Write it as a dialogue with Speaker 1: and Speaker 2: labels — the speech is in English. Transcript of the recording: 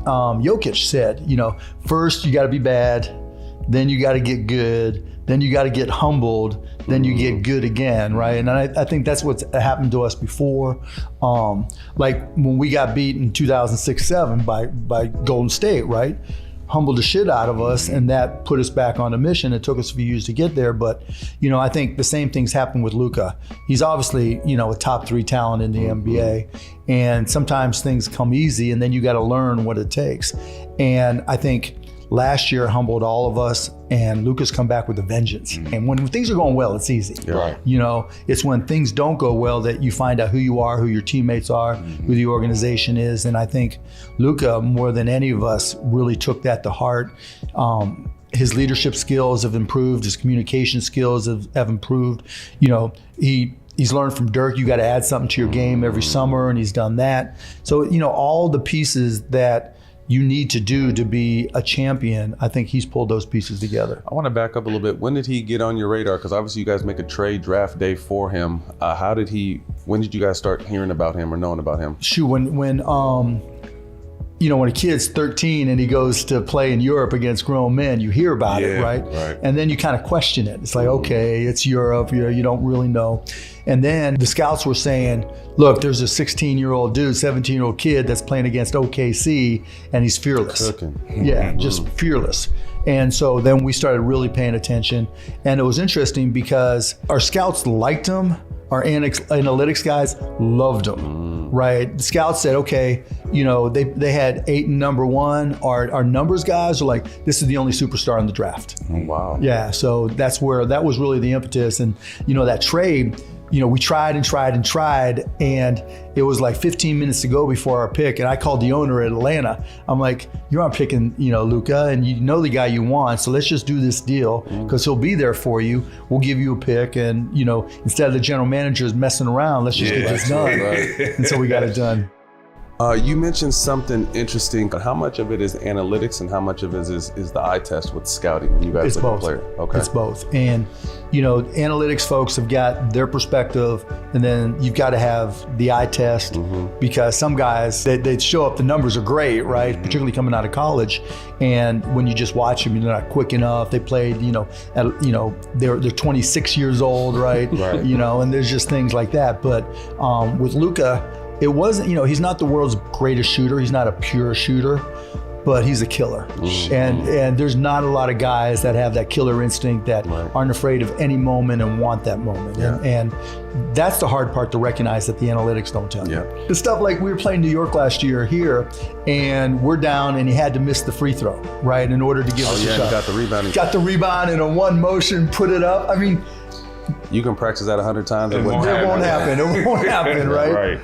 Speaker 1: Jokic said, first you got to be bad, then you got to get good, then you got to get humbled, then you get good again, right? And I think that's what's happened to us before. Like when we got beat in 2006-07 by Golden State, right? Humbled the shit out of us, and that put us back on a mission. It took us a few years to get there, but I think the same things happen with Luka. He's obviously a top 3 talent in the NBA, and sometimes things come easy, and then you got to learn what it takes. And I think last year humbled all of us, and Luka's come back with a vengeance. And when things are going well, it's easy.
Speaker 2: Right.
Speaker 1: It's when things don't go well that you find out who you are, who your teammates are, who the organization is. And I think Luka, more than any of us, really took that to heart. His leadership skills have improved. His communication skills have improved. He's learned from Dirk, you got to add something to your game every summer, and he's done that. So, all the pieces that you need to do to be a champion, I think he's pulled those pieces together.
Speaker 2: I want to back up a little bit. When did he get on your radar? Because obviously you guys make a trade draft day for him. When did you guys start hearing about him or knowing about him?
Speaker 1: Shoot, when a kid's 13 and he goes to play in Europe against grown men, you hear about it, right? And then you kind of question it. It's like, okay, it's Europe, you don't really know. And then the scouts were saying, look, there's a 16-year-old dude, 17-year-old kid that's playing against OKC, and he's fearless.
Speaker 2: Cooking.
Speaker 1: Yeah, just fearless. And so then we started really paying attention. And it was interesting because our scouts liked him. Our analytics guys loved him, right? The scouts said, okay, they had 8 in number 1. Our numbers guys are like, this is the only superstar in the draft.
Speaker 2: Oh, wow.
Speaker 1: Yeah, so that was really the impetus. And, that trade, we tried, and it was like 15 minutes to go before our pick. And I called the owner at Atlanta. I'm like, you're not picking, Luka, and you know the guy you want. So let's just do this deal because he'll be there for you. We'll give you a pick. And, instead of the general managers messing around, let's just get this done. Right. And so we got it done.
Speaker 2: You mentioned something interesting. How much of it is analytics and how much of it is the eye test with scouting when you guys look at a player? Okay.
Speaker 1: It's both. And, analytics folks have got their perspective, and then you've got to have the eye test because some guys, they show up, the numbers are great, right? Particularly coming out of college. And when you just watch them, they're not quick enough. They played, they're 26 years old, right?
Speaker 2: Right.
Speaker 1: And there's just things like that. But with Luka, it wasn't, he's not the world's greatest shooter. He's not a pure shooter, but he's a killer. And there's not a lot of guys that have that killer instinct that aren't afraid of any moment and want that moment.
Speaker 2: Yeah.
Speaker 1: And that's the hard part to recognize that the analytics don't tell you. The stuff like we were playing New York last year here, and we're down and he had to miss the free throw, right? In order to give us a shot.
Speaker 2: He got the rebound.
Speaker 1: Got the rebound in a one motion, put it up. I mean,
Speaker 2: you can practice that 100 times.
Speaker 1: It won't happen. It won't happen, right?
Speaker 2: Right.